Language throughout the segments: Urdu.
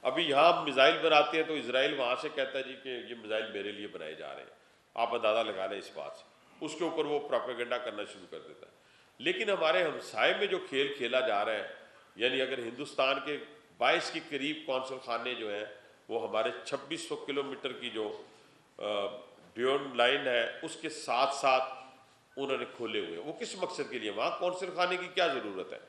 ابھی یہاں ہم میزائل بناتے ہیں تو اسرائیل وہاں سے کہتا ہے جی کہ یہ میزائل میرے لیے بنائے جا رہے ہیں، آپ اندازہ لگا لیں اس بات سے، اس کے اوپر وہ پروپیگنڈا کرنا شروع کر دیتا ہے۔ لیکن ہمارے ہمسائے میں جو کھیل کھیلا جا رہا ہے، یعنی اگر ہندوستان کے 22 کے قریب قونصل خانے جو ہیں وہ ہمارے 2600 کلومیٹر کی جو ڈیون لائن ہے اس کے ساتھ ساتھ انہوں نے کھولے ہوئے ہیں، وہ کس مقصد کے لیے؟ وہاں قونصل خانے کی کیا ضرورت ہے؟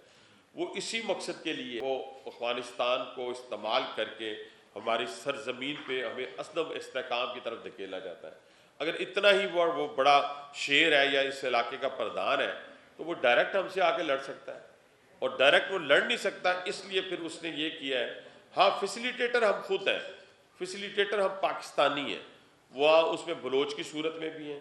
وہ اسی مقصد کے لیے وہ افغانستان کو استعمال کر کے ہماری سرزمین پہ ہمیں عدم استحکام کی طرف دھکیلا جاتا ہے۔ اگر اتنا ہی وہ بڑا شیر ہے یا اس علاقے کا پردھان ہے تو وہ ڈائریکٹ ہم سے آ کے لڑ سکتا ہے، اور ڈائریکٹ وہ لڑ نہیں سکتا، اس لیے پھر اس نے یہ کیا ہے۔ ہاں فیسیلیٹیٹر ہم خود ہیں، فیسیلیٹیٹر ہم پاکستانی ہیں، وہ اس میں بلوچ کی صورت میں بھی ہیں،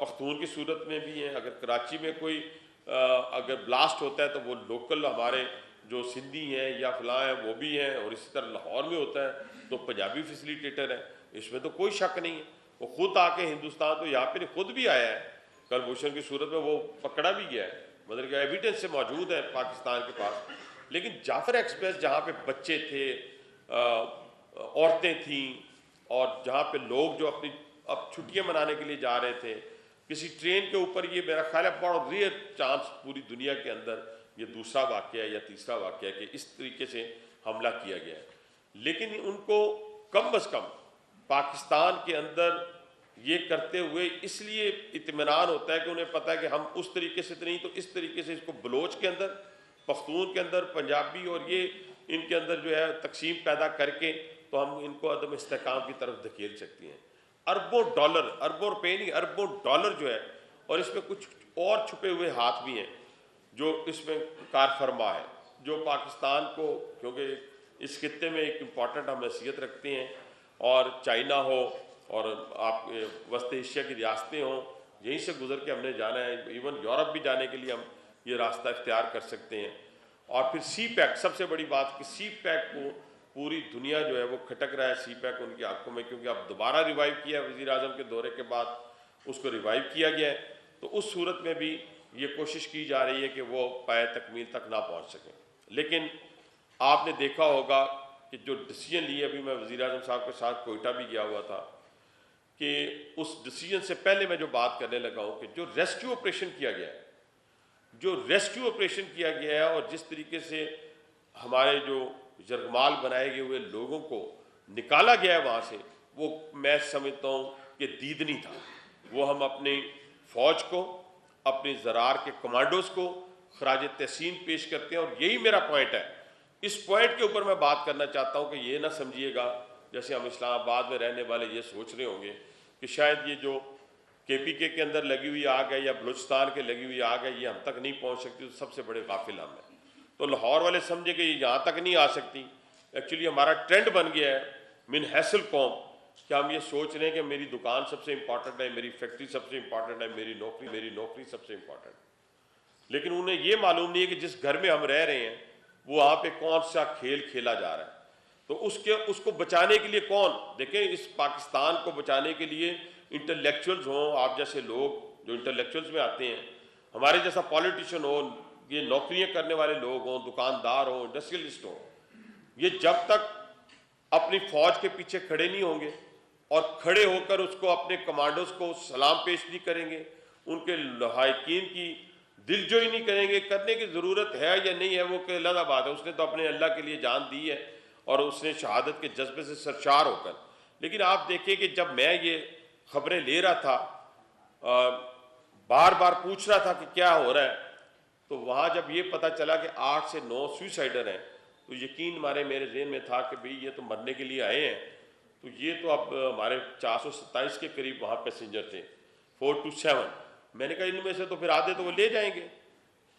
پختون کی صورت میں بھی ہیں۔ اگر کراچی میں کوئی اگر بلاسٹ ہوتا ہے تو وہ لوکل ہمارے جو سندھی ہیں یا فلاں ہیں وہ بھی ہیں، اور اسی طرح لاہور میں ہوتا ہے تو پنجابی فیسیلیٹیٹر ہے، اس میں تو کوئی شک نہیں ہے۔ وہ خود آ کے ہندوستان تو یہاں پہ خود بھی آیا ہے، کلبھوشن کی صورت میں وہ پکڑا بھی گیا ہے، مطلب کہ ایویڈنس سے موجود ہے پاکستان کے پاس۔ لیکن جعفر ایکسپریس جہاں پہ بچے تھے، عورتیں تھیں، اور جہاں پہ لوگ جو اپنی اب چھٹیاں منانے کے لیے جا رہے تھے، کسی ٹرین کے اوپر، یہ میرا خیال ہے بڑا ریئر چانس پوری دنیا کے اندر یہ دوسرا واقعہ ہے یا تیسرا واقعہ ہے کہ اس طریقے سے حملہ کیا گیا ہے۔ لیکن ان کو کم از کم پاکستان کے اندر یہ کرتے ہوئے اس لیے اطمینان ہوتا ہے کہ انہیں پتہ ہے کہ ہم اس طریقے سے تو نہیں، تو اس طریقے سے اس کو بلوچ کے اندر، پختون کے اندر، پنجابی اور یہ ان کے اندر جو ہے تقسیم پیدا کر کے تو ہم ان کو عدم استحکام کی طرف دھکیل سکتے ہیں۔ اربوں ڈالر، اربوں روپے نہیں، اربوں ڈالر جو ہے، اور اس میں کچھ اور چھپے ہوئے ہاتھ بھی ہیں جو اس میں کار فرما ہے، جو پاکستان کو، کیونکہ اس خطے میں ایک امپورٹنٹ ہم حیثیت رکھتے ہیں، اور چائنا ہو اور آپ وسط ایشیا کی ریاستیں ہوں، یہیں سے گزر کے ہم نے جانا ہے، ایون یورپ بھی جانے کے لیے ہم یہ راستہ اختیار کر سکتے ہیں۔ اور پھر سی پیک، سب سے بڑی بات کہ سی پیک کو پوری دنیا جو ہے وہ کھٹک رہا ہے سی پیک ان کے حقوں میں، کیونکہ اب دوبارہ ریوائیو کیا ہے، وزیر اعظم کے دورے کے بعد اس کو ریوائیو کیا گیا ہے، تو اس صورت میں بھی یہ کوشش کی جا رہی ہے کہ وہ پائے تکمیل تک نہ پہنچ سکیں۔ لیکن آپ نے دیکھا ہوگا کہ جو ڈیسیجن لیے، ابھی میں وزیر اعظم صاحب کے ساتھ کوئٹہ بھی گیا ہوا تھا، کہ اس ڈیسیجن سے پہلے میں جو بات کرنے لگا ہوں کہ جو ریسکیو آپریشن کیا گیا ہے، جو ریسکیو آپریشن کیا گیا ہے، اور جس طریقے سے ہمارے جو یرغمال بنائے گئے ہوئے لوگوں کو نکالا گیا ہے وہاں سے، وہ میں سمجھتا ہوں کہ دیدنی تھا۔ وہ ہم اپنی فوج کو، اپنی زرار کے کمانڈوز کو خراج تحسین پیش کرتے ہیں، اور یہی میرا پوائنٹ ہے۔ اس پوائنٹ کے اوپر میں بات کرنا چاہتا ہوں کہ یہ نہ سمجھیے گا جیسے ہم اسلام آباد میں رہنے والے یہ سوچ رہے ہوں گے کہ شاید یہ جو کے پی کے اندر لگی ہوئی آگ ہے یا بلوچستان کے لگی ہوئی آگ ہے یہ ہم تک نہیں پہنچ سکتی، تو سب سے بڑے غافل ہم ہیں۔ تو لاہور والے سمجھے کہ یہ یہاں تک نہیں آ سکتی۔ ایکچولی ہمارا ٹرینڈ بن گیا ہے من حیث القوم کہ ہم یہ سوچ رہے ہیں کہ میری دکان سب سے امپورٹنٹ ہے، میری فیکٹری سب سے امپورٹنٹ ہے، میری نوکری سب سے امپورٹنٹ ہے۔ لیکن انہیں یہ معلوم نہیں ہے کہ جس گھر میں ہم رہ رہے ہیں وہ وہاں پہ کون سا کھیل کھیلا جا رہا ہے، تو اس کو بچانے کے لیے کون، دیکھیں اس پاکستان کو بچانے کے لیے انٹلیکچوئلز ہوں، آپ جیسے لوگ جو انٹلیکچوئلز میں آتے ہیں، ہمارے جیسا پولیٹیشین ہو، یہ نوکریاں کرنے والے لوگ ہوں، دکاندار ہوں، انڈسٹریلسٹ ہوں، یہ جب تک اپنی فوج کے پیچھے کھڑے نہیں ہوں گے اور کھڑے ہو کر اس کو اپنے کمانڈوز کو سلام پیش نہیں کریں گے، ان کے لواحقین کی دل جوئی نہیں کریں گے، کرنے کی ضرورت ہے یا نہیں ہے وہ کہ اللہ بات ہے، اس نے تو اپنے اللہ کے لیے جان دی ہے اور اس نے شہادت کے جذبے سے سرشار ہو کر۔ لیکن آپ دیکھیں کہ جب میں یہ خبریں لے رہا تھا، بار بار پوچھ رہا تھا کہ کیا ہو رہا ہے، تو وہاں جب یہ پتہ چلا کہ 8 سے 9 سوئسائڈر ہیں، تو یقین میرے ذہن میں تھا کہ بھئی یہ تو مرنے کے لیے آئے ہیں، تو یہ تو اب ہمارے 427 کے قریب وہاں پیسنجر تھے، 427۔ میں نے کہا ان میں سے تو پھر آدھے تو وہ لے جائیں گے،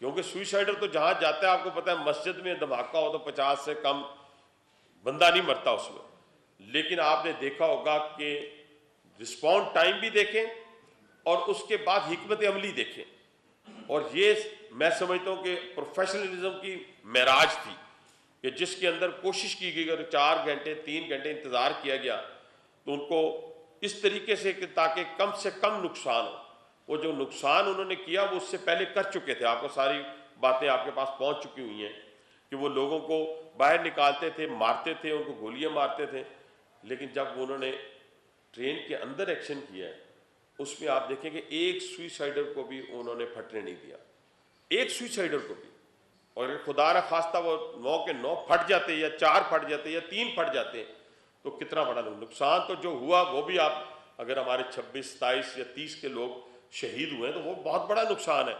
کیونکہ سوئسائڈر تو جہاں جاتا ہے آپ کو پتہ ہے مسجد میں دھماکہ ہو تو 50 سے کم بندہ نہیں مرتا اس میں۔ لیکن آپ نے دیکھا ہوگا کہ رسپونڈ ٹائم بھی دیکھیں اور اس کے بعد حکمت عملی دیکھیں، اور یہ میں سمجھتا ہوں کہ پروفیشنلزم کی معراج تھی کہ جس کے اندر کوشش کی گئی، اگر 4 گھنٹے 3 گھنٹے انتظار کیا گیا تو ان کو اس طریقے سے کہ تاکہ کم سے کم نقصان ہو۔ وہ جو نقصان انہوں نے کیا وہ اس سے پہلے کر چکے تھے، آپ کو ساری باتیں آپ کے پاس پہنچ چکی ہوئی ہیں کہ وہ لوگوں کو باہر نکالتے تھے, مارتے تھے, ان کو گولیاں مارتے تھے, لیکن جب انہوں نے ٹرین کے اندر ایکشن کیا ہے اس میں آپ دیکھیں کہ ایک سوئسائڈر کو بھی انہوں نے پھٹنے نہیں دیا, ایک سوئسائڈر کو بھی. اور اگر خدا نہ خواستہ وہ 9 کے 9 پھٹ جاتے یا 4 پھٹ جاتے یا 3 پھٹ جاتے تو کتنا بڑا نقصان تو جو ہوا وہ بھی آپ اگر ہمارے 26, 27 یا 30 کے لوگ شہید ہوئے ہیں تو وہ بہت بڑا نقصان ہے.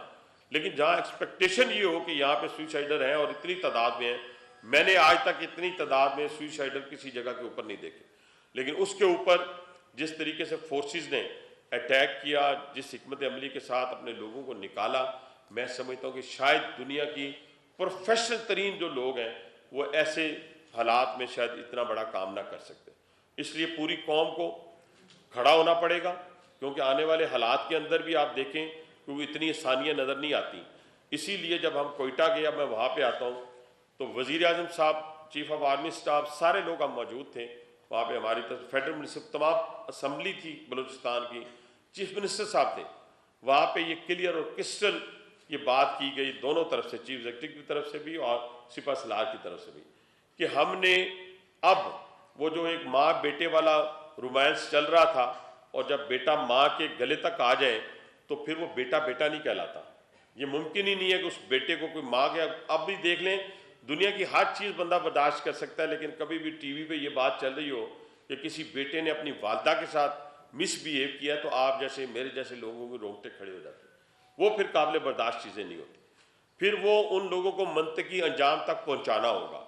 لیکن جہاں ایکسپیکٹیشن یہ ہو کہ یہاں پہ سوئسائڈر ہیں اور اتنی تعداد میں ہیں, میں نے آج تک اتنی تعداد میں سوئسائڈر کسی جگہ کے اوپر نہیں دیکھے, لیکن اس کے اوپر جس طریقے سے فورسز نے اٹیک کیا, جس حکمت عملی کے ساتھ اپنے لوگوں کو نکالا, میں سمجھتا ہوں کہ شاید دنیا کی پروفیشنل ترین جو لوگ ہیں وہ ایسے حالات میں شاید اتنا بڑا کام نہ کر سکتے. اس لیے پوری قوم کو کھڑا ہونا پڑے گا, کیونکہ آنے والے حالات کے اندر بھی آپ دیکھیں کیونکہ اتنی آسانیاں نظر نہیں آتی. اسی لیے جب ہم کوئٹہ گئے, میں وہاں پہ آتا ہوں تو وزیر اعظم صاحب, چیف آف آرمی اسٹاف, سارے لوگ ہم موجود تھے وہاں پہ. ہماری طرف فیڈرل منسٹر, تمام اسمبلی تھی بلوچستان کی, چیف منسٹر صاحب تھے وہاں پہ. یہ کلیئر اور کرسٹل یہ بات کی گئی دونوں طرف سے, چیف ایگزیکٹو کی طرف سے بھی اور سپہ سالار کی طرف سے بھی, کہ ہم نے اب وہ جو ایک ماں بیٹے والا رومانس چل رہا تھا, اور جب بیٹا ماں کے گلے تک آ جائے تو پھر وہ بیٹا بیٹا نہیں کہلاتا. یہ ممکن ہی نہیں ہے کہ اس بیٹے کو کوئی ماں کے, اب بھی دیکھ لیں دنیا کی ہر چیز بندہ برداشت کر سکتا ہے, لیکن کبھی بھی ٹی وی پہ یہ بات چل رہی ہو کہ کسی بیٹے نے اپنی والدہ کے ساتھ مس بیہیو کیا تو آپ جیسے میرے جیسے لوگوں کے رونگٹے کھڑے ہو جاتے ہیں. وہ پھر قابل برداشت چیزیں نہیں ہوتی. پھر وہ ان لوگوں کو منطقی انجام تک پہنچانا ہوگا.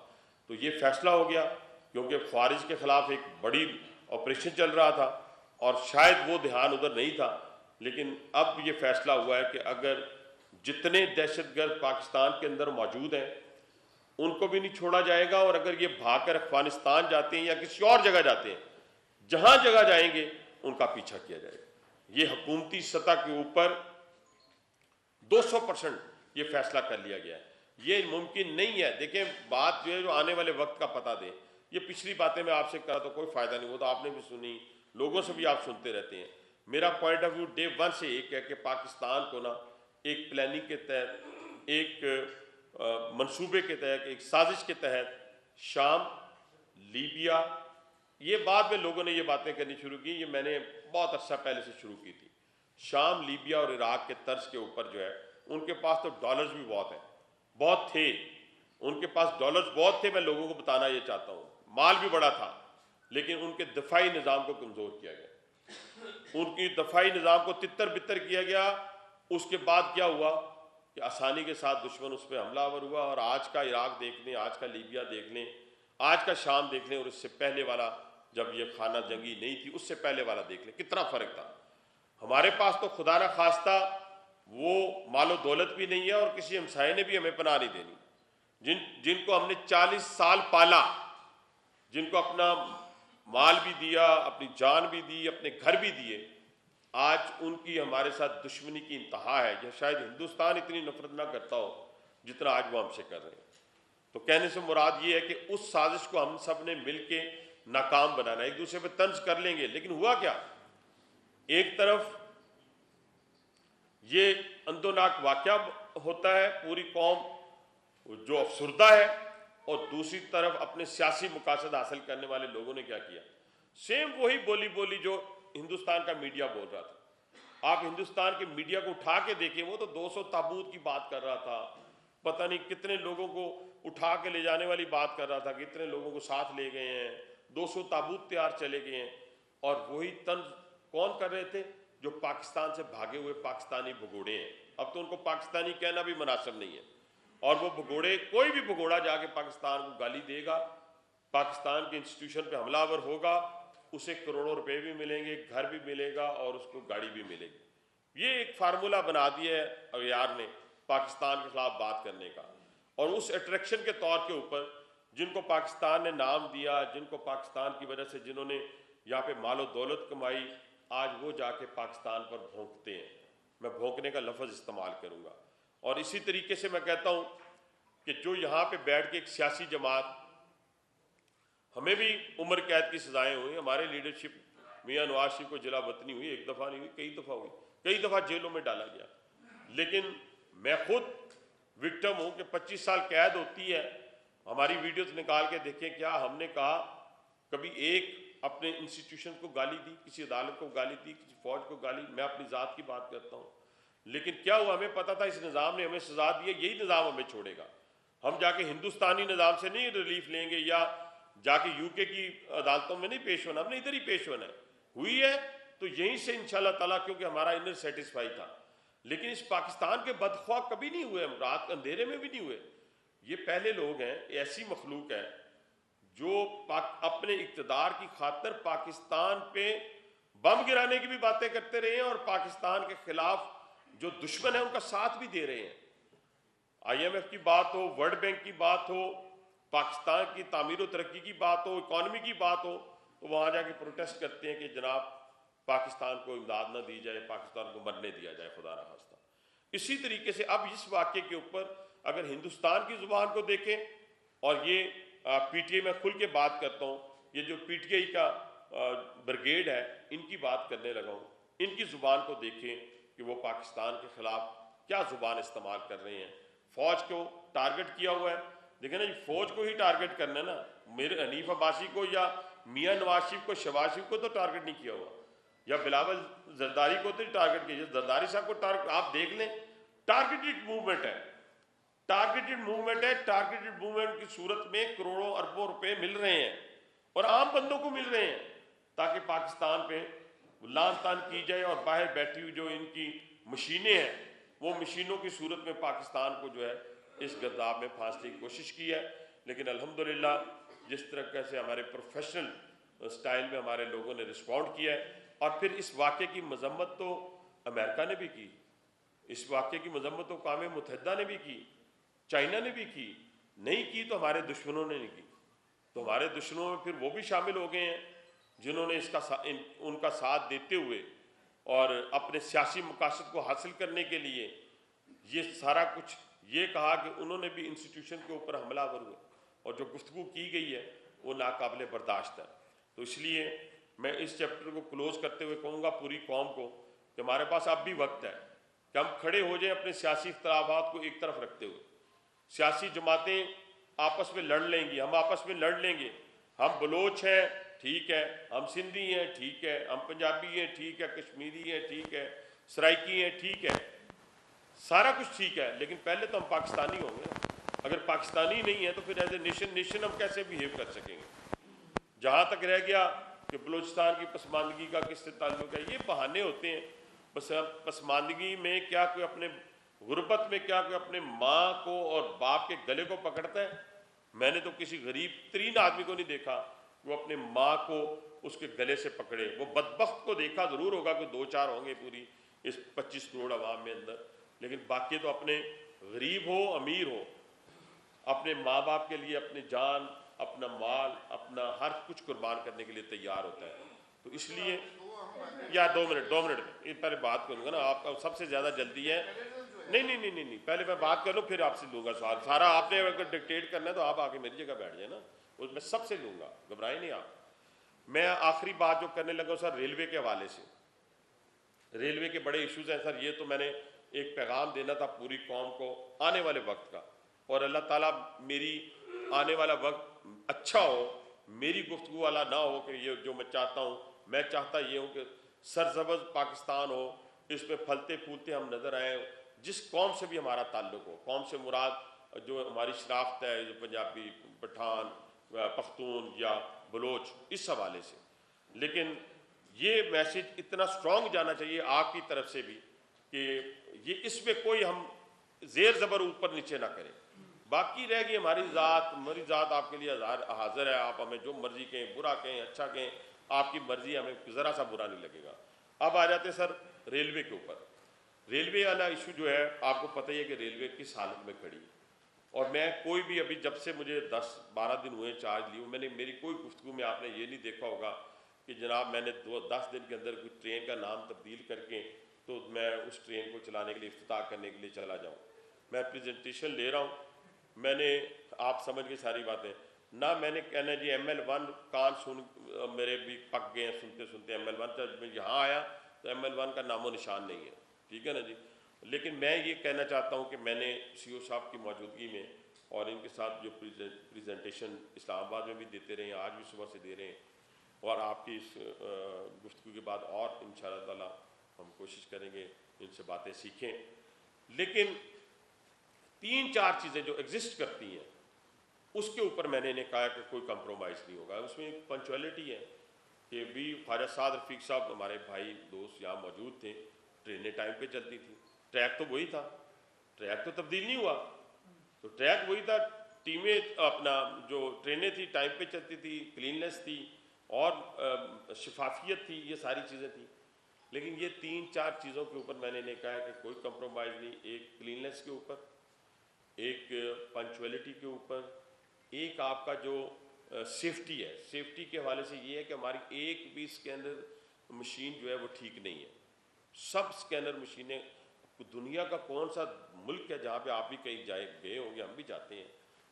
تو یہ فیصلہ ہو گیا کیونکہ خوارج کے خلاف ایک بڑی آپریشن چل رہا تھا اور شاید وہ دھیان ادھر نہیں تھا, لیکن اب یہ فیصلہ ہوا ہے کہ اگر جتنے دہشت گرد پاکستان کے اندر موجود ہیں ان کو بھی نہیں چھوڑا جائے گا, اور اگر یہ بھاگ کر افغانستان جاتے ہیں یا کسی اور جگہ جاتے ہیں, جہاں جگہ جائیں گے ان کا پیچھا کیا جائے گا. یہ حکومتی سطح کے اوپر 200% یہ فیصلہ کر لیا گیا ہے. یہ ممکن نہیں ہے. دیکھیں بات جو ہے جو آنے والے وقت کا پتہ دے, یہ پچھلی باتیں میں آپ سے کرا تو کوئی فائدہ نہیں, وہ تو آپ نے بھی سنی, لوگوں سے بھی آپ سنتے رہتے ہیں. میرا پوائنٹ آف ویو ڈے 1 سے ایک ہے کہ پاکستان کو نا ایک پلاننگ کے تحت, ایک منصوبے کے تحت, ایک سازش کے تحت شام, لیبیا, یہ بعد میں لوگوں نے یہ باتیں کرنی شروع کی, یہ میں نے بہت عرصہ پہلے سے شروع کی تھی. شام, لیبیا اور عراق کے طرز کے اوپر جو ہے ان کے پاس تو ڈالرز بھی بہت ہیں, بہت تھے ان کے پاس, ڈالرز بہت تھے. میں لوگوں کو بتانا یہ چاہتا ہوں, مال بھی بڑا تھا, لیکن ان کے دفاعی نظام کو کمزور کیا گیا, ان کی دفاعی نظام کو تتر بتر کیا گیا. اس کے بعد کیا ہوا کہ آسانی کے ساتھ دشمن اس پہ حملہ آور ہوا. اور آج کا عراق دیکھ لیں, آج کا لیبیا دیکھ لیں, آج کا شام دیکھ لیں, اور اس سے پہلے والا جب یہ خانہ جنگی نہیں تھی اس سے پہلے والا دیکھ لیں, کتنا فرق تھا. ہمارے پاس تو خدا نہ خواستہ وہ مال و دولت بھی نہیں ہے, اور کسی ہمسائے نے بھی ہمیں پناہ نہیں دینی. جن کو ہم نے 40 سال پالا, جن کو اپنا مال بھی دیا, اپنی جان بھی دی, اپنے گھر بھی دیے, آج ان کی ہمارے ساتھ دشمنی کی انتہا ہے. یہ شاید ہندوستان اتنی نفرت نہ کرتا ہو جتنا آج وہ ہم سے کر رہے ہیں. تو کہنے سے مراد یہ ہے کہ اس سازش کو ہم سب نے مل کے ناکام بنانا. ایک دوسرے پہ طنز کر لیں گے, لیکن ہوا کیا, ایک طرف یہ اندوناک واقعہ ہوتا ہے, پوری قوم جو افسردہ ہے, اور دوسری طرف اپنے سیاسی مقاصد حاصل کرنے والے لوگوں نے کیا کیا, سیم وہی بولی جو ہندوستان کا میڈیا بول رہا تھا. آپ ہندوستان کے میڈیا کو اٹھا کے دیکھیں, وہ تو 200 تابوت کی بات کر رہا تھا, پتہ نہیں کتنے لوگوں کو اٹھا کے لے جانے والی بات کر رہا تھا, کتنے لوگوں کو ساتھ لے گئے ہیں, 200 تابوت تیار چلے گئے ہیں. اور وہی طنز کون کر رہے تھے, جو پاکستان سے بھاگے ہوئے پاکستانی بھگوڑے ہیں. اب تو ان کو پاکستانی کہنا بھی مناسب نہیں ہے, اور وہ بھگوڑے, کوئی بھی بھگوڑا جا کے پاکستان کو گالی دے گا, پاکستان کے انسٹیٹیوشن پہ حملہ آور ہوگا, اسے کروڑوں روپے بھی ملیں گے, گھر بھی ملے گا, اور اس کو گاڑی بھی ملے گی. یہ ایک فارمولہ بنا دیا ہے اغیار نے پاکستان کے خلاف بات کرنے کا. اور اس اٹریکشن کے طور کے اوپر جن کو پاکستان نے نام دیا, جن کو پاکستان کی وجہ سے جنہوں نے یہاں پہ مال و دولت کمائی, آج وہ جا کے پاکستان پر بھونکتے ہیں. میں بھونکنے کا لفظ استعمال کروں گا. اور اسی طریقے سے میں کہتا ہوں کہ جو یہاں پہ بیٹھ کے ایک سیاسی جماعت, ہمیں بھی عمر قید کی سزائیں ہوئی, ہمارے لیڈرشپ میاں نواز شریف کو جلا وطنی ہوئی, ایک دفعہ نہیں ہوئی, کئی دفعہ ہوئی, کئی دفعہ جیلوں میں ڈالا گیا. لیکن میں خود وکٹم ہوں کہ 25 سال قید ہوتی ہے ہماری ویڈیوز نکال کے دیکھیں، کیا ہم نے کہا کبھی ایک اپنے انسٹیٹیوشن کو گالی دی، کسی عدالت کو گالی دی، کسی فوج کو گالی؟ میں اپنی ذات کی بات کرتا ہوں، لیکن کیا ہوا؟ ہمیں پتہ تھا اس نظام نے ہمیں سزا دی ہے، یہی نظام ہمیں چھوڑے گا، ہم جا کے ہندوستانی نظام سے نہیں ریلیف لیں گے یا جا کے یو کے کی عدالتوں میں نہیں پیش ہونا، ہم نے ادھر ہی پیش ہونا ہے، ہوئی ہے تو یہیں سے انشاءاللہ تعالیٰ، کیونکہ ہمارا انر سیٹسفائی تھا۔ لیکن اس پاکستان کے بدخواہ کبھی نہیں ہوئے، ہم رات اندھیرے میں بھی نہیں ہوئے۔ یہ پہلے لوگ ہیں، ایسی مخلوق ہے جو اپنے اقتدار کی خاطر پاکستان پہ بم گرانے کی بھی باتیں کرتے رہے ہیں، اور پاکستان کے خلاف جو دشمن ہیں ان کا ساتھ بھی دے رہے ہیں۔ آئی ایم ایف کی بات ہو، ورلڈ بینک کی بات ہو، پاکستان کی تعمیر و ترقی کی بات ہو، اکانومی کی بات ہو، تو وہاں جا کے پروٹیسٹ کرتے ہیں کہ جناب پاکستان کو امداد نہ دی جائے، پاکستان کو مرنے دیا جائے خدا نخواستہ۔ اسی طریقے سے اب اس واقعے کے اوپر اگر ہندوستان کی زبان کو دیکھیں، اور یہ پی ٹی آئی میں کھل کے بات کرتا ہوں، یہ جو پی ٹی آئی کا بریگیڈ ہے ان کی بات کرنے لگا ہوں، ان کی زبان کو دیکھیں کہ وہ پاکستان کے خلاف کیا زبان استعمال کر رہے ہیں۔ فوج کو ٹارگٹ کیا ہوا ہے، دیکھیں نا جی، فوج کو ہی ٹارگٹ کرنا ہے نا، میرے حنیف عباسی کو یا میاں نواز شریف کو، شہباز شریف کو تو ٹارگٹ نہیں کیا ہوا، یا بلاول زرداری کو تو ٹارگٹ کیا، زرداری صاحب کو ٹارگٹ، آپ دیکھ لیں ٹارگیٹڈ موومنٹ ہے، ٹارگیٹڈ موومنٹ ہے۔ ٹارگیٹڈ موومنٹ کی صورت میں کروڑوں اربوں روپے مل رہے ہیں، اور عام بندوں کو مل رہے ہیں، تاکہ پاکستان پہ لان تان کی جائے، اور باہر بیٹھی ہوئی جو ان کی مشینیں ہیں، وہ مشینوں کی صورت میں پاکستان کو جو ہے اس گرداب میں پھانسنے کی کوشش کی ہے۔ لیکن الحمدللہ جس طرح سے ہمارے پروفیشنل سٹائل میں ہمارے لوگوں نے رسپونڈ کیا ہے، اور پھر اس واقعے کی مذمت تو امریکہ نے بھی کی، اس واقعے کی مذمت تو اقوام متحدہ نے بھی کی، چائنا نے بھی کی، نہیں کی تو ہمارے دشمنوں نے نہیں کی، تو ہمارے دشمنوں میں پھر وہ بھی شامل ہو گئے ہیں جنہوں نے ان کا ساتھ دیتے ہوئے اور اپنے سیاسی مقاصد کو حاصل کرنے کے لیے یہ سارا کچھ یہ کہا کہ انہوں نے بھی انسٹیٹیوشن کے اوپر حملہ آور ہوئے، اور جو گفتگو کی گئی ہے وہ ناقابل برداشت ہے۔ تو اس لیے میں اس چیپٹر کو کلوز کرتے ہوئے کہوں گا پوری قوم کو کہ ہمارے پاس اب بھی وقت ہے کہ ہم کھڑے ہو جائیں اپنے سیاسی اختلافات کو ایک طرف رکھتے ہوئے۔ سیاسی جماعتیں آپس میں لڑ لیں گی، ہم آپس میں لڑ لیں گے، ہم بلوچ ہیں ٹھیک ہے، ہم سندھی ہیں ٹھیک ہے، ہم پنجابی ہیں ٹھیک ہے، کشمیری ہیں ٹھیک ہے، سرائکی ہیں ٹھیک ہے، سارا کچھ ٹھیک ہے، لیکن پہلے تو ہم پاکستانی ہوں گے۔ اگر پاکستانی نہیں ہے تو پھر ایز اے نیشن ہم کیسے بیہیو کر سکیں گے؟ جہاں تک رہ گیا کہ بلوچستان کی پسماندگی کا کس سے تعلق ہے، یہ بہانے ہوتے ہیں۔ بس پسماندگی میں کیا کوئی اپنے غربت میں کیا کوئی اپنے ماں کو اور باپ کے گلے کو پکڑتا ہے؟ میں نے تو کسی غریب ترین آدمی کو نہیں دیکھا وہ اپنے ماں کو اس کے گلے سے پکڑے۔ وہ بدبخت کو دیکھا ضرور ہوگا کہ دو چار ہوں گے پوری اس 25 کروڑ عوام میں اندر، لیکن باقی تو اپنے غریب ہو امیر ہو اپنے ماں باپ کے لیے اپنی جان، اپنا مال، اپنا ہر کچھ قربان کرنے کے لیے تیار ہوتا ہے۔ تو اس لیے یا 2 منٹ یہ پہلے بات کروں گا نا، آپ کا سب سے زیادہ جلدی ہے۔ نہیں، پہلے میں بات کر لوں پھر آپ سے لوں گا سوال، سارا آپ نے اگر ڈکٹیٹ کرنا ہے تو آپ آ کے میری جگہ بیٹھ جائیں نا، اس میں سب سے لوں گا، گھبرائیں نہیں آپ۔ میں آخری بات جو کرنے لگا سر ریلوے کے حوالے سے، ریلوے کے بڑے ایشوز ہیں سر، یہ تو میں نے ایک پیغام دینا تھا پوری قوم کو آنے والے وقت کا، اور اللہ تعالیٰ میری آنے والا وقت اچھا ہو، میری گفتگو والا نہ ہو کہ یہ جو میں چاہتا ہوں، میں چاہتا یہ ہوں کہ سرسبز پاکستان ہو، اس میں پھلتے پھولتے ہم نظر آئیں، جس قوم سے بھی ہمارا تعلق ہو، قوم سے مراد جو ہماری شناخت ہے، جو پنجابی، پٹھان، پختون یا بلوچ، اس حوالے سے۔ لیکن یہ میسج اتنا سٹرونگ جانا چاہیے آپ کی طرف سے بھی کہ یہ اس میں کوئی ہم زیر زبر اوپر نیچے نہ کریں۔ باقی رہ گئی ہماری ذات آپ کے لیے حاضر ہے، آپ ہمیں جو مرضی کہیں، برا کہیں اچھا کہیں، آپ کی مرضی، ہمیں ذرا سا برا نہیں لگے گا۔ اب آ جاتے سر ریلوے کے اوپر۔ ریلوے والا ایشو جو ہے آپ کو پتہ ہی ہے کہ ریلوے کس حالت میں کھڑی ہے، اور میں کوئی بھی ابھی جب سے مجھے 10-12 دن ہوئے چارج لیے، میں نے میری کوئی گفتگو میں آپ نے یہ نہیں دیکھا ہوگا کہ جناب میں نے 10 دن کے اندر کوئی ٹرین کا نام تبدیل کر کے تو میں اس ٹرین کو چلانے کے لیے افتتاح کرنے کے لیے چلا جاؤں۔ میں پریزنٹیشن لے رہا ہوں، میں نے آپ سمجھ کے ساری باتیں نہ میں نے کہنا جی ML1 کان سن میرے بھی پک گئے ہیں سنتے سنتے، ML1 جب میں یہاں آیا تو ML1 کا نام و نشان نہیں ہے، ٹھیک ہے نا جی۔ لیکن میں یہ کہنا چاہتا ہوں کہ میں نے CO صاحب کی موجودگی میں اور ان کے ساتھ جو پریزنٹیشن اسلام آباد میں بھی دیتے رہے ہیں، آج بھی صبح سے دے رہے ہیں، اور آپ کی اس گفتگو کے بعد اور انشاءاللہ تعالی ہم کوشش کریں گے ان سے باتیں سیکھیں. لیکن 3-4 چیزیں جو ایگزسٹ کرتی ہیں اس کے اوپر میں نے انہیں کہا کہ کوئی کمپرومائز نہیں ہوگا. اس میں ایک پنچویلٹی ہے کہ بھی خواجہ سعد رفیق صاحب ہمارے بھائی دوست یہاں موجود تھے، ٹرینیں ٹائم پہ چلتی تھی، ٹریک تو وہی تھا، ٹریک تو تبدیل نہیں ہوا، تو ٹریک وہی تھا، ٹیمیں اپنا جو ٹرینیں تھی ٹائم پہ چلتی تھی، کلیننس تھی اور شفافیت تھی، یہ ساری چیزیں تھیں. لیکن یہ 3-4 چیزوں کے اوپر میں نے انہیں کہا کہ کوئی کمپرومائز نہیں. ایک کلیننس کے اوپر، ایک پنچویلٹی کے اوپر، ایک آپ کا جو سیفٹی ہے، سیفٹی کے حوالے سے یہ ہے کہ ہماری ایک بھی اسکینر مشین جو ہے وہ ٹھیک نہیں ہے. سب اسکینر مشینیں، دنیا کا کون سا ملک ہے جہاں پہ آپ بھی کہیں گئے ہوں گے، ہم بھی جاتے ہیں،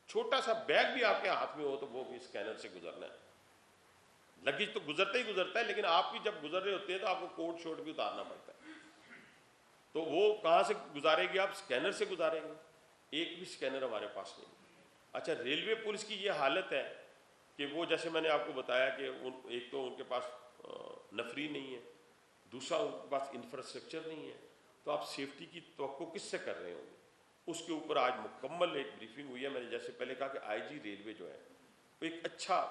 چھوٹا سا بیگ بھی آپ کے ہاتھ میں ہو تو وہ بھی اسکینر سے گزرنا ہے. لگیج تو گزرتا ہی گزرتا ہے، لیکن آپ بھی جب گزر رہے ہوتے ہیں تو آپ کو کوٹ شوٹ بھی اتارنا پڑتا ہے. تو وہ کہاں سے گزارے گی؟ آپ اسکینر سے گزاریں گے. ایک بھی اسکینر ہمارے پاس نہیں. اچھا، ریلوے پولیس کی یہ حالت ہے کہ وہ جیسے میں نے آپ کو بتایا کہ ایک تو ان کے پاس نفری نہیں ہے، دوسرا ان کے پاس انفراسٹرکچر نہیں ہے، تو آپ سیفٹی کی توقع کس سے کر رہے ہوں گے؟ اس کے اوپر آج مکمل ایک بریفنگ ہوئی ہے. میں نے جیسے پہلے کہا کہ آئی جی ریلوے جو ہے وہ ایک اچھا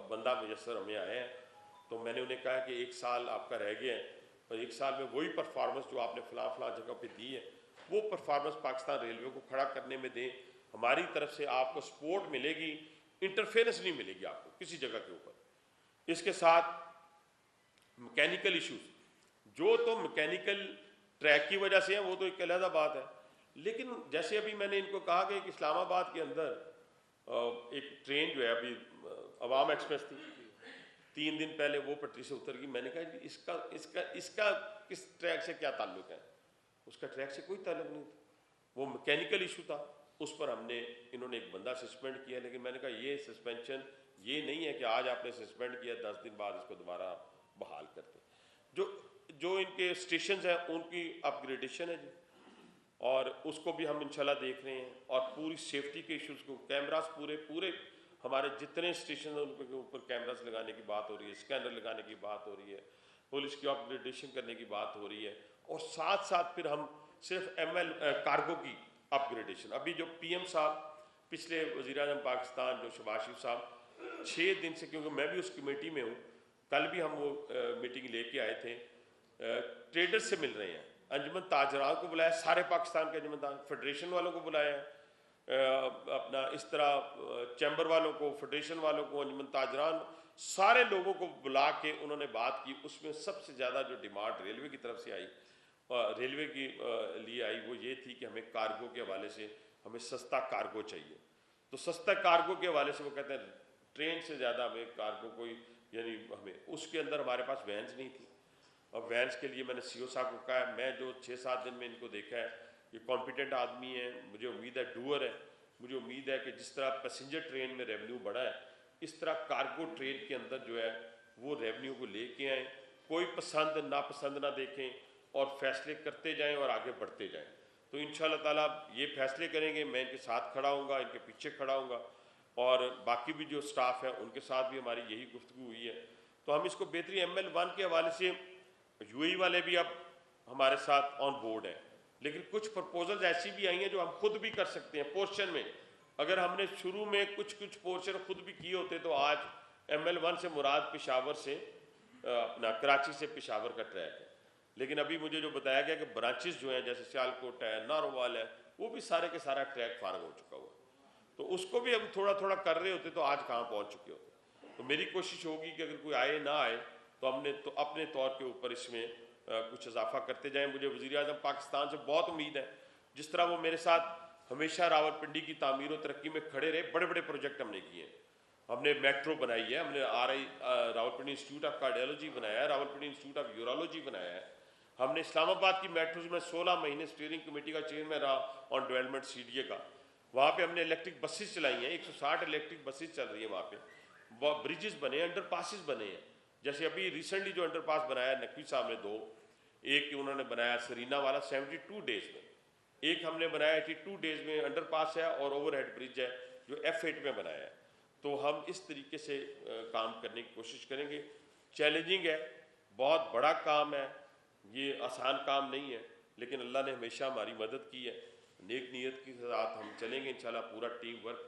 بندہ میسر ہمیں آئے ہیں، تو میں نے انہیں کہا کہ 1 سال آپ کا رہ گیا ہے اور 1 سال میں وہی پرفارمنس جو آپ نے فلاں جگہ پہ دی ہے وہ پرفارمنس پاکستان ریلوے کو کھڑا کرنے میں دیں. ہماری طرف سے آپ کو سپورٹ ملے گی، انٹرفیرنس نہیں ملے گی آپ کو کسی جگہ کے اوپر. اس کے ساتھ میکینیکل ایشوز جو تو میکینیکل ٹریک کی وجہ سے ہیں وہ تو ایک علیحدہ بات ہے، لیکن جیسے ابھی میں نے ان کو کہا کہ اسلام آباد کے اندر ایک ٹرین جو ہے ابھی عوام ایکسپریس تھی، 3 دن پہلے وہ پٹری سے اتر گئی. میں نے کہا جی اس کا کس ٹریک سے کیا تعلق ہے؟ اس کا ٹریک سے کوئی تعلق نہیں تھا، وہ میکینیکل ایشو تھا. اس پر انہوں نے ایک بندہ سسپینڈ کیا، لیکن میں نے کہا یہ سسپینشن یہ نہیں ہے کہ آج آپ نے سسپینڈ کیا 10 دن بعد اس کو دوبارہ بحال کرتے. جو ان کے اسٹیشنز ہیں ان کی اپ گریڈیشن ہے جی، اور اس کو بھی ہم انشاءاللہ دیکھ رہے ہیں. اور پوری سیفٹی کے ایشوز کو، کیمراز پورے ہمارے جتنے اسٹیشن ہیں ان کے اوپر کیمراز لگانے کی بات ہو رہی ہے، اسکینر لگانے کی بات ہو رہی ہے، پولیس کی اپ گریڈیشن کرنے کی بات ہو رہی ہے. اور ساتھ پھر ہم صرف کارگو کی اپ گریڈیشن. ابھی جو پی ایم صاحب پچھلے وزیر اعظم پاکستان جو شہباز شریف صاحب 6 دن سے، کیونکہ میں بھی اس کمیٹی میں ہوں، کل بھی ہم وہ میٹنگ لے کے آئے تھے، ٹریڈر سے مل رہے ہیں، انجمن تاجران کو بلایا، سارے پاکستان کے انجمن تاجران، فیڈریشن والوں کو بلایا ہے، اپنا اس طرح چیمبر والوں کو، فیڈریشن والوں کو، انجمن تاجران، سارے لوگوں کو بلا کے انہوں نے بات کی. اس میں سب سے زیادہ جو ڈیمانڈ ریلوے کی طرف سے آئی، ریلوے کی لیے آئی، وہ یہ تھی کہ ہمیں کارگو کے حوالے سے ہمیں سستا کارگو چاہیے. تو سستا کارگو کے حوالے سے وہ کہتے ہیں ٹرین سے زیادہ ہمیں کارگو کوئی، یعنی ہمیں اس کے اندر ہمارے پاس وینز نہیں تھی. اور وینز کے لیے میں نے سی او صاحب کو کہا ہے، میں جو 6-7 دن میں ان کو دیکھا ہے یہ کمپیٹنٹ آدمی ہیں، مجھے امید ہے ڈوئر ہے، مجھے امید ہے کہ جس طرح پیسنجر ٹرین میں ریونیو بڑھا ہے اس طرح کارگو ٹرین کے اندر جو ہے وہ ریونیو کو لے کے آئیں، کوئی پسند ناپسند نہ دیکھیں اور فیصلے کرتے جائیں اور آگے بڑھتے جائیں. تو انشاءاللہ تعالیٰ یہ فیصلے کریں گے، میں ان کے ساتھ کھڑا ہوں گا، ان کے پیچھے کھڑا ہوں گا، اور باقی بھی جو سٹاف ہے ان کے ساتھ بھی ہماری یہی گفتگو ہوئی ہے. تو ہم اس کو بہتری ML1 کے حوالے سے یو اے ای والے بھی اب ہمارے ساتھ آن بورڈ ہیں، لیکن کچھ پرپوزلز ایسی بھی آئی ہیں جو ہم خود بھی کر سکتے ہیں پورشن میں. اگر ہم نے شروع میں کچھ پورشن خود بھی کیے ہوتے تو آج ML1 سے مراد پشاور سے اپنا کراچی سے پشاور کا ٹریک ہے. لیکن ابھی مجھے جو بتایا گیا کہ برانچز جو ہیں جیسے سیالکوٹ ہے، نارووال ہے، وہ بھی سارے کے سارا ٹریک فارغ ہو چکا ہوا ہے. تو اس کو بھی ہم تھوڑا کر رہے ہوتے تو آج کہاں پہنچ چکے ہوتے. تو میری کوشش ہوگی کہ اگر کوئی آئے نہ آئے تو ہم نے تو اپنے طور کے اوپر اس میں کچھ اضافہ کرتے جائیں. مجھے وزیر اعظم پاکستان سے بہت امید ہے، جس طرح وہ میرے ساتھ ہمیشہ راولپنڈی کی تعمیر و ترقی میں کھڑے رہے. بڑے پروجیکٹ ہم نے کیے ہیں، ہم نے میٹرو بنائی ہے، ہم نے راولپنڈی انسٹیٹیوٹ آف کارڈیالوجی بنایا ہے، راولپنڈی انسٹیٹیوٹ آف یورولوجی بنایا ہے. ہم نے اسلام آباد کی میٹروز میں 16 مہینے اسٹیئرنگ کمیٹی کا چیئرمین رہا آن ڈیولپمنٹ CDA کا. وہاں پہ ہم نے الیکٹرک بسز چلائی ہیں، 160 الیکٹرک بسز چل رہی ہیں وہاں پہ. بریجز بنے ہیں، انڈر پاسز بنے ہیں. جیسے ابھی ریسنٹلی جو انڈر پاس بنایا نقوی صاحب نے 2، ایک انہوں نے بنایا سرینا والا 72 days میں. ایک ہم نے بنایا 82 ڈیز میں انڈر پاس ہے اور اوور ہیڈ برج ہے جو F8 میں بنایا ہے. تو ہم اس طریقے سے کام کرنے کی کوشش کریں گے. چیلنجنگ ہے, بہت بڑا کام ہے, یہ آسان کام نہیں ہے, لیکن اللہ نے ہمیشہ ہماری مدد کی ہے. نیک نیت کے ساتھ ہم چلیں گے انشاءاللہ. پورا ٹیم ورک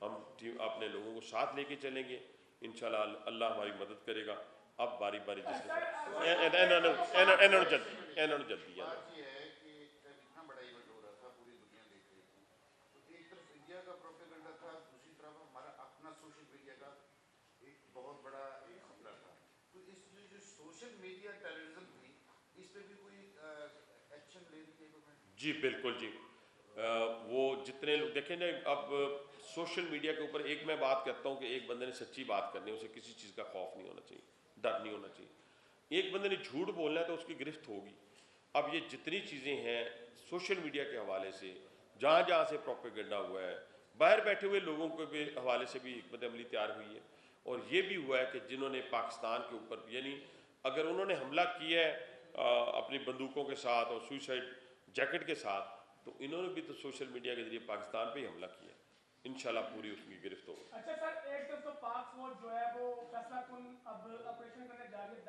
ہم اپنے لوگوں کو ساتھ لے کے چلیں گے انشاءاللہ. اللہ ہماری مدد کرے گا. اب باری باری جس کے جلدی بات یہ ہے کہ اتنا بڑا ایونٹ ہو رہا تھا, پوری دنیا دیکھ رہی تھی, تو ایک طرف انڈیا کا پروپیگنڈا تھا, دوسری طرف ہمارا اپنا سوشل میڈیا کا ایک بہت بڑا ایک خطرہ تھا. تو اس جو سوشل میڈیا ٹیررزم تھی, اس پہ بھی کوئی ایکشن لے رہی ہے گورنمنٹ؟ جی بالکل جی. وہ جتنے لوگ دیکھیں نا, اب سوشل میڈیا کے اوپر ایک میں بات کرتا ہوں کہ ایک بندے نے سچی بات کرنی ہے, اسے کسی چیز کا خوف نہیں ہونا چاہیے, ڈر نہیں ہونا چاہیے. ایک بندے نے جھوٹ بولنا ہے تو اس کی گرفت ہوگی. اب یہ جتنی چیزیں ہیں سوشل میڈیا کے حوالے سے, جہاں جہاں سے پروپیگنڈا ہوا ہے, باہر بیٹھے ہوئے لوگوں کے بھی حوالے سے بھی حکمت عملی تیار ہوئی ہے. اور یہ بھی ہوا ہے کہ جنہوں نے پاکستان کے اوپر, یعنی اگر انہوں نے حملہ کیا ہے اپنی بندوقوں کے ساتھ اور سوئسائڈ جیکٹ کے ساتھ, تو انہوں نے بھی تو سوشل میڈیا کے ذریعے پاکستان پہ ہی حملہ کیا. انشاءاللہ پوری اس کی گرفت ہوگی. اچھا سر, ایک طرف تو پاک فوج جو ہے وہ فیصلہ کن اب آپریشن کرنے جا رہی ہے